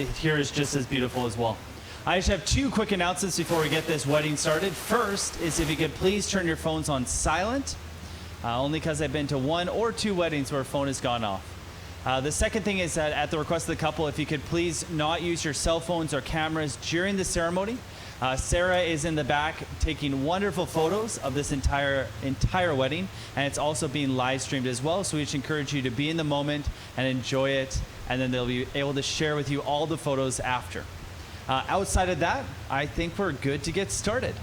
here is just as beautiful as well. I just have two quick announcements before we get this wedding started. First is if you could please turn your phones on silent, only because I've been to 1 or 2 weddings where a phone has gone off. The second thing is that at the request of the couple, if you could please not use your cell phones or cameras during the ceremony. Sarah is in the back taking wonderful photos of this entire wedding, and it's also being live streamed as well, so we just encourage you to be in the moment and enjoy it, and then they'll be able to share with you all the photos after. Outside of that, I think we're good to get started.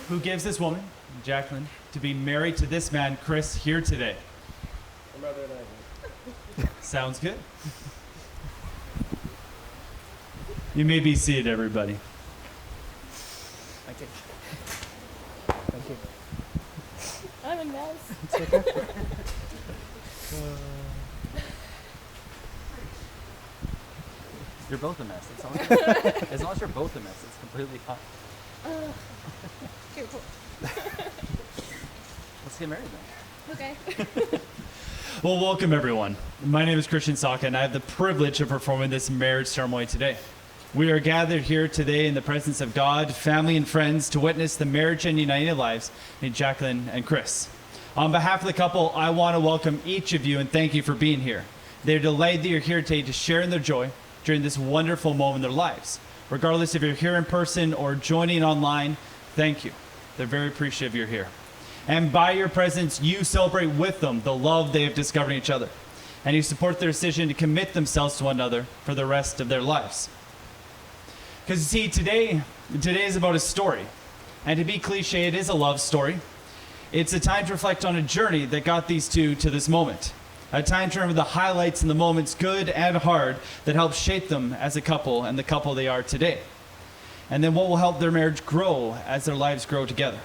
who gives this woman, Jacqueline, to be married to this man, Chris, here today? My mother and I. Sounds good. You may be seated, everybody. Thank you. Thank you. I'm a mess. It's okay. You're both a mess. As long as you're both a mess, it's completely fine. Careful. Let's get married then. Okay. Well, welcome everyone. My name is Christian Saka, and I have the privilege of performing this marriage ceremony today. We are gathered here today in the presence of God, family, and friends to witness the marriage and united lives of Jacqueline and Chris. On behalf of the couple, I want to welcome each of you and thank you for being here. They're delighted that you're here today to share in their joy during this wonderful moment in their lives. Regardless if you're here in person or joining online, thank you. They're very appreciative you're here. And by your presence, you celebrate with them the love they have discovered in each other. And you support their decision to commit themselves to one another for the rest of their lives. Because you see, today is about a story. And to be cliche, it is a love story. It's a time to reflect on a journey that got these two to this moment. A time to remember the highlights and the moments, good and hard, that helped shape them as a couple and the couple they are today. And then what will help their marriage grow as their lives grow together.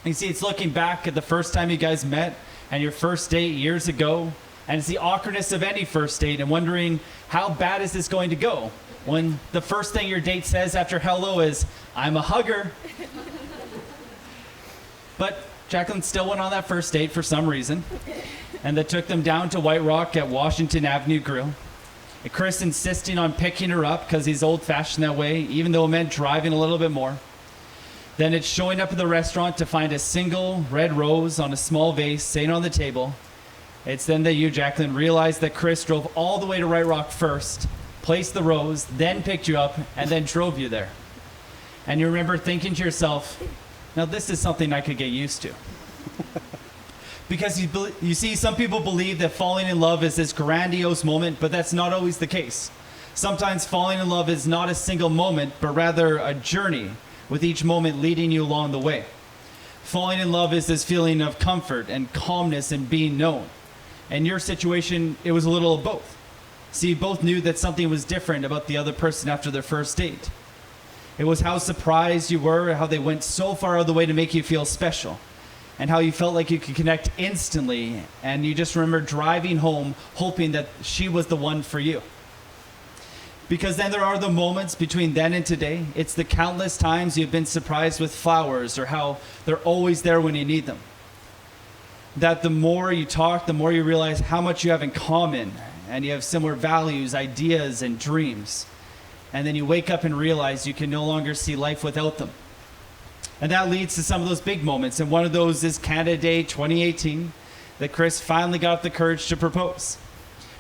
You see, it's looking back at the first time you guys met and your first date years ago, and it's the awkwardness of any first date and wondering, how bad is this going to go? When the first thing your date says after hello is, "I'm a hugger." But Jacqueline still went on that first date for some reason, and that took them down to White Rock at Washington Avenue Grill. And Chris insisting on picking her up because he's old-fashioned that way, even though it meant driving a little bit more. Then it's showing up at the restaurant to find a single red rose on a small vase sitting on the table. It's then that you, Jacqueline, realized that Chris drove all the way to White Rock first, placed the rose, then picked you up, and then drove you there. And you remember thinking to yourself, now this is something I could get used to. Because you see, some people believe that falling in love is this grandiose moment, but that's not always the case. Sometimes falling in love is not a single moment, but rather a journey, with each moment leading you along the way. Falling in love is this feeling of comfort and calmness and being known. In your situation, it was a little of both. See, you both knew that something was different about the other person after their first date. It was how surprised you were, how they went so far out of the way to make you feel special, and how you felt like you could connect instantly, and you just remember driving home hoping that she was the one for you. Because then there are the moments between then and today. It's the countless times you've been surprised with flowers or how they're always there when you need them. That the more you talk, the more you realize how much you have in common, and you have similar values, ideas, and dreams. And then you wake up and realize you can no longer see life without them. And that leads to some of those big moments. And one of those is Canada Day 2018, that Chris finally got the courage to propose.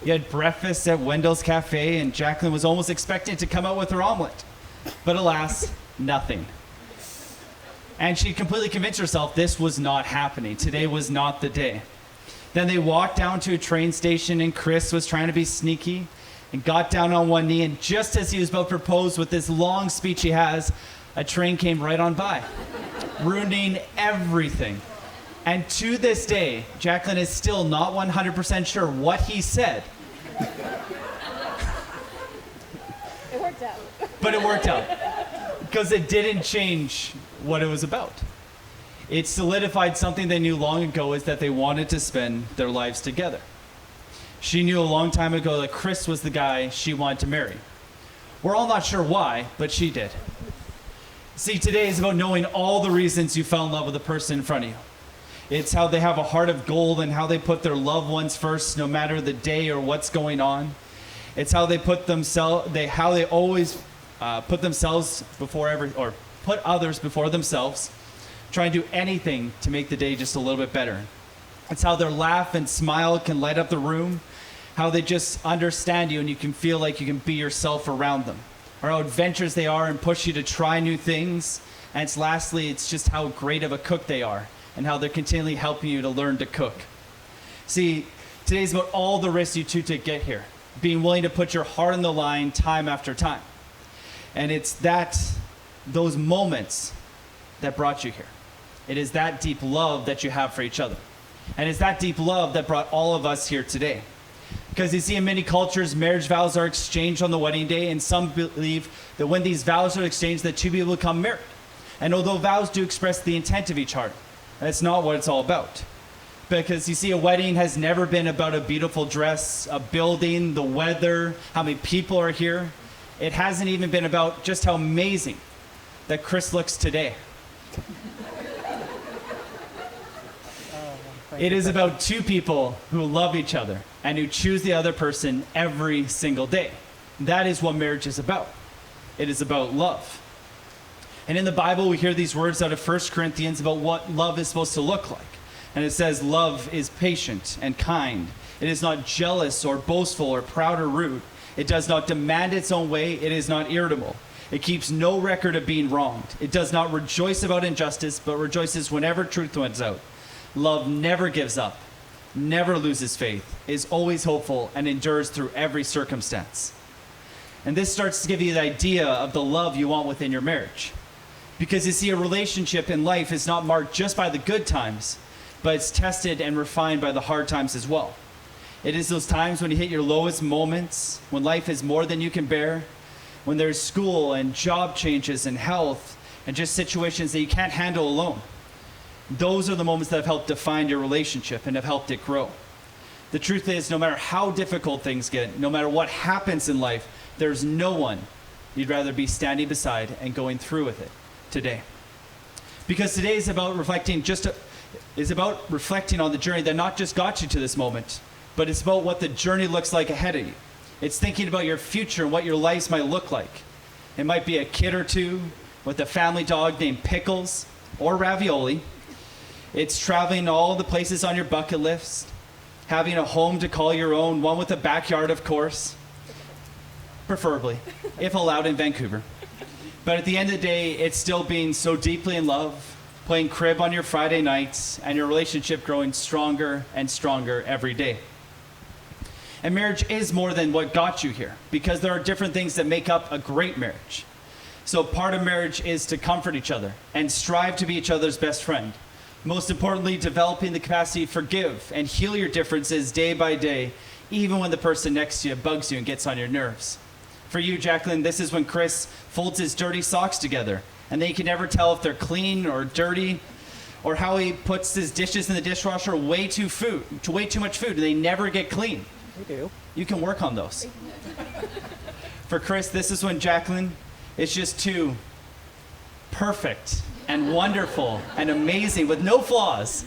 You had breakfast at Wendell's Cafe, and Jacqueline was almost expecting to come out with her omelet. But alas, nothing. And she completely convinced herself this was not happening. Today was not the day. Then they walked down to a train station, and Chris was trying to be sneaky and got down on one knee. And just as he was about to propose with this long speech he has, a train came right on by, ruining everything. And to this day, Jacqueline is still not 100% sure what he said. It worked out. But it worked out. Because it didn't change what it was about. It solidified something they knew long ago, is that they wanted to spend their lives together. She knew a long time ago that Chris was the guy she wanted to marry. We're all not sure why, but she did. See, today is about knowing all the reasons you fell in love with the person in front of you. It's how they have a heart of gold and how they put their loved ones first, no matter the day or what's going on. It's how they put always put themselves put others before themselves, trying to do anything to make the day just a little bit better. It's how their laugh and smile can light up the room, how they just understand you and you can feel like you can be yourself around them, or how adventurous they are and push you to try new things. And lastly, it's just how great of a cook they are and how they're continually helping you to learn to cook. See, today's about all the risks you took to get here, being willing to put your heart on the line time after time. And it's those moments that brought you here. It is that deep love that you have for each other. And it's that deep love that brought all of us here today. Because you see, in many cultures, marriage vows are exchanged on the wedding day, and some believe that when these vows are exchanged, that two people become married. And although vows do express the intent of each heart, that's not what it's all about. Because you see, a wedding has never been about a beautiful dress, a building, the weather, how many people are here. It hasn't even been about just how amazing that Chris looks today. It is about two people who love each other and who choose the other person every single day. That is what marriage is about. It is about love. And in the Bible, we hear these words out of 1 Corinthians about what love is supposed to look like. And it says, love is patient and kind. It is not jealous or boastful or proud or rude. It does not demand its own way. It is not irritable. It keeps no record of being wronged. It does not rejoice about injustice, but rejoices whenever truth wins out. Love never gives up, never loses faith, is always hopeful, and endures through every circumstance. And this starts to give you the idea of the love you want within your marriage. Because you see, a relationship in life is not marked just by the good times, but it's tested and refined by the hard times as well. It is those times when you hit your lowest moments, when life is more than you can bear, when there's school and job changes and health and just situations that you can't handle alone. Those are the moments that have helped define your relationship and have helped it grow. The truth is, no matter how difficult things get, no matter what happens in life, there's no one you'd rather be standing beside and going through with it today. Because today is about reflecting on the journey that not just got you to this moment, but it's about what the journey looks like ahead of you. It's thinking about your future and what your lives might look like. It might be a kid or two with a family dog named Pickles or Ravioli. It's traveling to all the places on your bucket list, having a home to call your own, one with a backyard, of course, preferably, if allowed in Vancouver. But at the end of the day, it's still being so deeply in love, playing crib on your Friday nights, and your relationship growing stronger and stronger every day. And marriage is more than what got you here, because there are different things that make up a great marriage. So part of marriage is to comfort each other and strive to be each other's best friend. Most importantly, developing the capacity to forgive and heal your differences day by day, even when the person next to you bugs you and gets on your nerves. For you, Jacqueline, this is when Chris folds his dirty socks together, and then you can never tell if they're clean or dirty, or how he puts his dishes in the dishwasher way too much food, and they never get clean. We do. You can work on those. For Chris, this is when Jacqueline is just too perfect and wonderful and amazing with no flaws.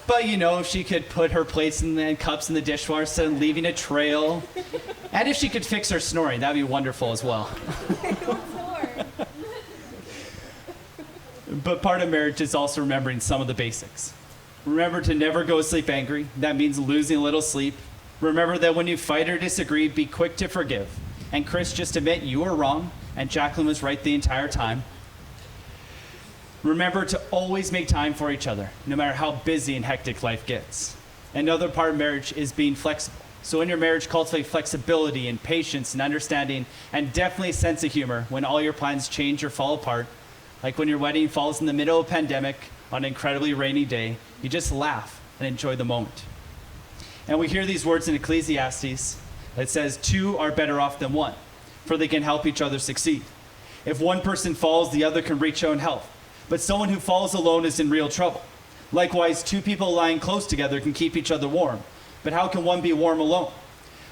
But you know, if she could put her plates and cups in the dishwasher instead of leaving a trail, and if she could fix her snoring, that'd be wonderful as well. But part of marriage is also remembering some of the basics. Remember to never go to sleep angry. That means losing a little sleep. Remember that when you fight or disagree, be quick to forgive. And Chris, just admit you were wrong and Jacqueline was right the entire time. Remember to always make time for each other, no matter how busy and hectic life gets. Another part of marriage is being flexible. So in your marriage, cultivate flexibility and patience and understanding, and definitely a sense of humor when all your plans change or fall apart. Like when your wedding falls in the middle of a pandemic on an incredibly rainy day, you just laugh and enjoy the moment. And we hear these words in Ecclesiastes that says, two are better off than one, for they can help each other succeed. If one person falls, the other can reach out and help. But someone who falls alone is in real trouble. Likewise, two people lying close together can keep each other warm. But how can one be warm alone?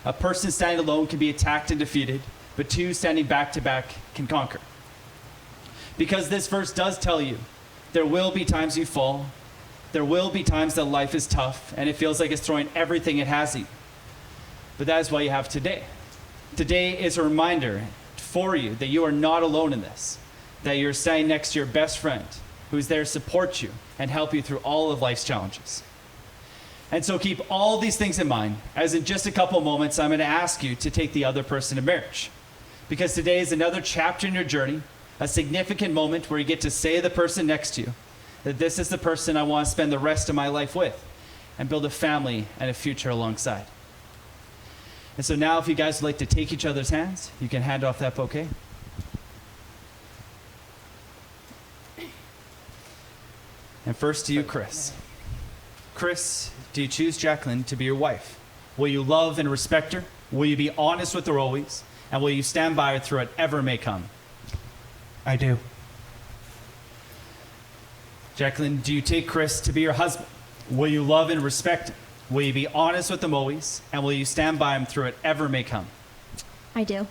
A person standing alone can be attacked and defeated, but two standing back to back can conquer. Because this verse does tell you, there will be times you fall. There will be times that life is tough and it feels like it's throwing everything it has at you. But that is why you have today. Today is a reminder for you that you are not alone in this. That you're standing next to your best friend who's there to support you and help you through all of life's challenges. And so keep all these things in mind, as in just a couple moments, I'm going to ask you to take the other person to marriage. Because today is another chapter in your journey, a significant moment where you get to say to the person next to you that this is the person I want to spend the rest of my life with and build a family and a future alongside. And so now if you guys would like to take each other's hands, you can hand off that bouquet. And first to you, Chris. Chris, do you choose Jacqueline to be your wife? Will you love and respect her? Will you be honest with her always? And will you stand by her through whatever may come? I do. Jacqueline, do you take Chris to be your husband? Will you love and respect him? Will you be honest with him always? And will you stand by him through whatever may come? I do.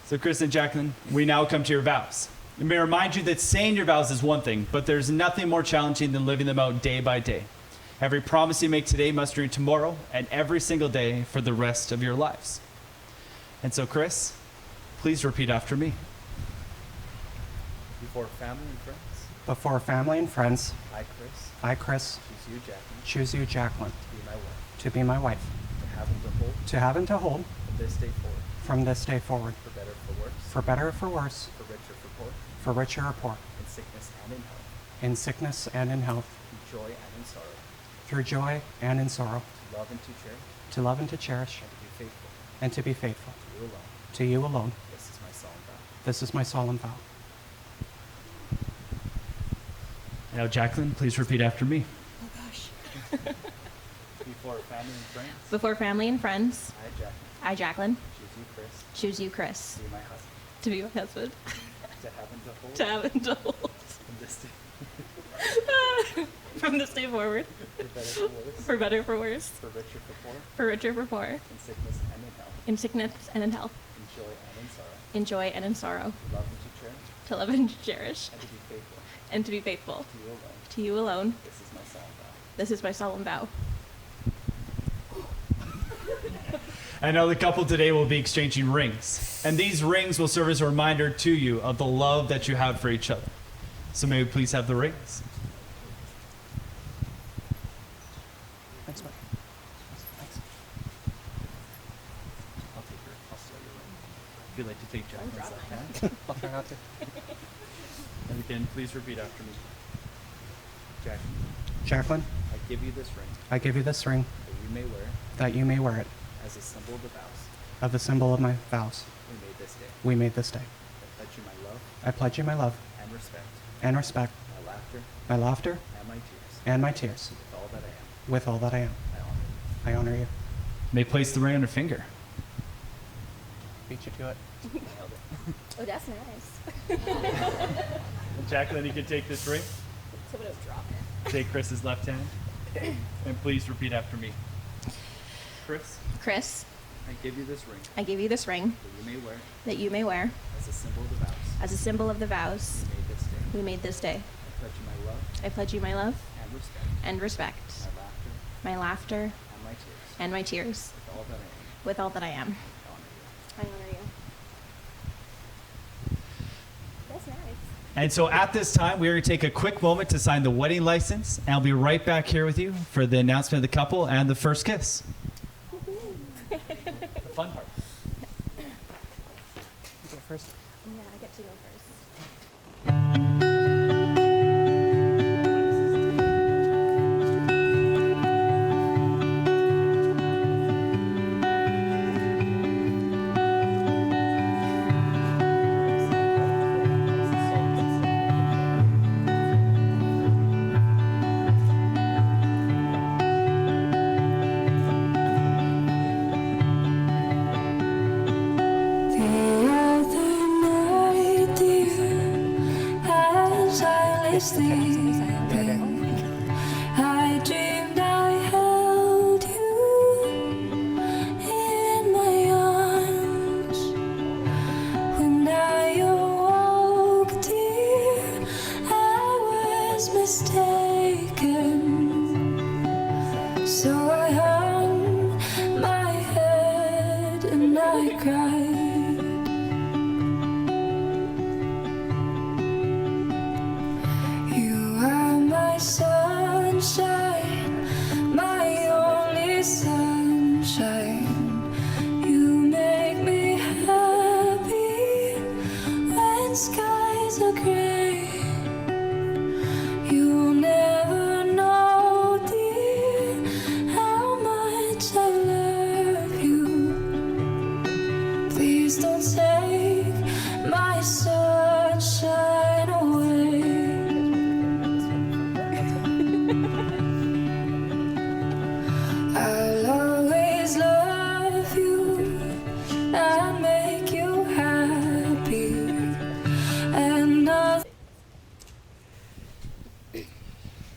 So, Chris and Jacqueline, we now come to your vows. Let me remind you that saying your vows is one thing, but there's nothing more challenging than living them out day by day. Every promise you make today must renew tomorrow and every single day for the rest of your lives. And so, Chris, please repeat after me. Before family and friends, Before family and friends, I, Chris, I, Chris, choose you, Jacqueline, choose you, Jacqueline, to be my wife, to be my wife, to have and to hold to have and to hold from this day forward, from this day forward, for better or for worse, for better or for worse, for richer or for poor, for richer or poor, in sickness and in health, in sickness and in health, in joy and in sorrow, through joy and in sorrow, to love and to cherish, to love and to cherish, and to be faithful and to be faithful to you alone. to you alone. This is my solemn vow. This is my solemn vow. Now, Jacqueline, please repeat after me. Oh gosh. Before family and friends, Before family and friends, I, Jacqueline, I, Jacqueline, choose you, Chris, choose you, Chris, to be my husband, to be my husband, to have and to hold to have and to hold from this day from this day forward, for better or for worse, for better or for worse, for richer or for poor, for richer or for poor, in sickness and in health, in sickness and in health, in joy and in sorrow, in joy and in sorrow, to love and to cherish, to love and to cherish, and to be faithful and to be faithful to you alone. to you alone. This is my solemn vow. This is my solemn vow. I know the couple today will be exchanging rings, and these rings will serve as a reminder to you of the love that you have for each other. So may we please have the rings. Thanks, buddy. Thanks. I'll take her. I'll steal your ring. If you'd like to take Jacqueline's left hand. I'll try not to. And again, please repeat after me. Jacqueline, Jacqueline, I give you this ring I give you this ring that you may wear that you may wear it as a symbol of the vows of the symbol of my vows we made this day. we made this day. I pledge you my love I pledge you my love and respect, and respect, my laughter my laughter and my tears, and my tears, with all that I am. with all that I am. I honor you. I honor you. May place the ring on her finger. Beat you to it. Nailed it. Oh, that's nice. And Jacqueline, you can take this ring. So would have dropped it. Take Chris's left hand. And please repeat after me. Chris, Chris, I give you this ring I give you this ring that you may wear that you may wear as a symbol of the vows as a symbol of the vows we made this day. we made this day. I pledge you my love I pledge you my love and respect, and respect, my laughter my laughter and my tears, and my tears, with all that I am. with all that I am. I honor you. I honor you. That's nice. And so at this time, we are going to take a quick moment to sign the wedding license, and I'll be right back here with you for the announcement of the couple and the first kiss. The fun part. You go first. Yeah, I get to go first. The other night, dear, as I lay sleeping, I dreamed I held you in my arms. When I awoke, dear, I was mistaken. So I hung my head and I cried. You are my sunshine, my only sunshine. You make me happy when skies are gray. You'll never know, dear, how much I love you. Please don't take my sunshine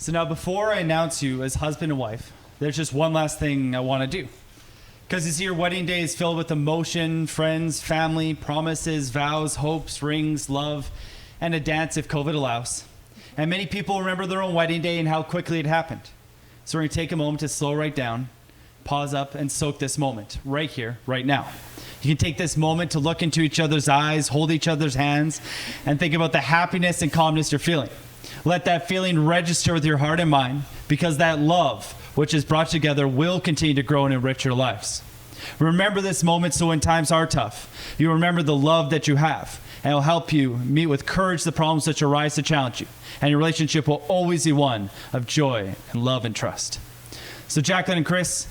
So now before I announce you as husband and wife, there's just one last thing I want to do. Because you see, your wedding day is filled with emotion, friends, family, promises, vows, hopes, rings, love, and a dance if COVID allows. And many people remember their own wedding day and how quickly it happened. So we're going to take a moment to slow right down, pause up, and soak this moment right here, right now. You can take this moment to look into each other's eyes, hold each other's hands, and think about the happiness and calmness you're feeling. Let that feeling register with your heart and mind, because that love, which is brought together, will continue to grow and enrich your lives. Remember this moment so when times are tough, you remember the love that you have, and it will help you meet with courage the problems that arise to challenge you. And your relationship will always be one of joy and love and trust. So Jacqueline and Chris,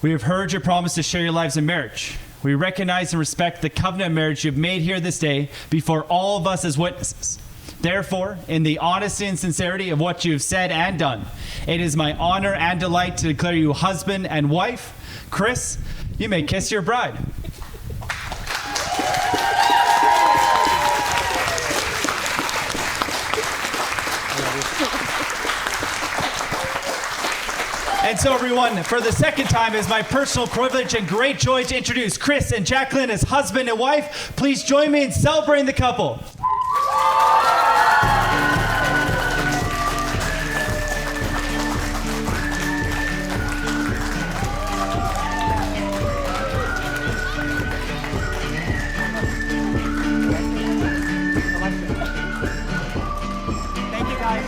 we have heard your promise to share your lives in marriage. We recognize and respect the covenant of marriage you've made here this day before all of us as witnesses. Therefore, in the honesty and sincerity of what you have said and done, it is my honor and delight to declare you husband and wife. Chris, you may kiss your bride. And so everyone, for the second time, it is my personal privilege and great joy to introduce Chris and Jacqueline as husband and wife. Please join me in celebrating the couple. Thank you, guys.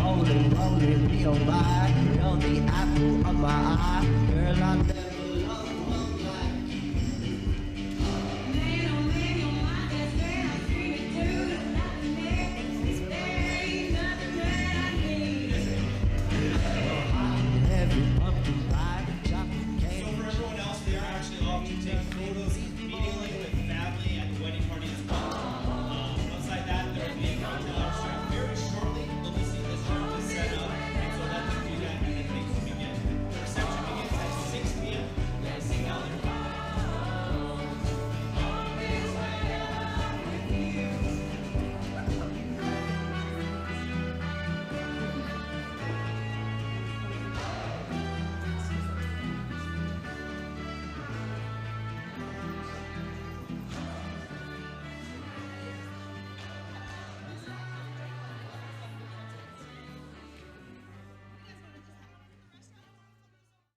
Holy, holy, be on by. You're the apple of my eye. Girl, I'm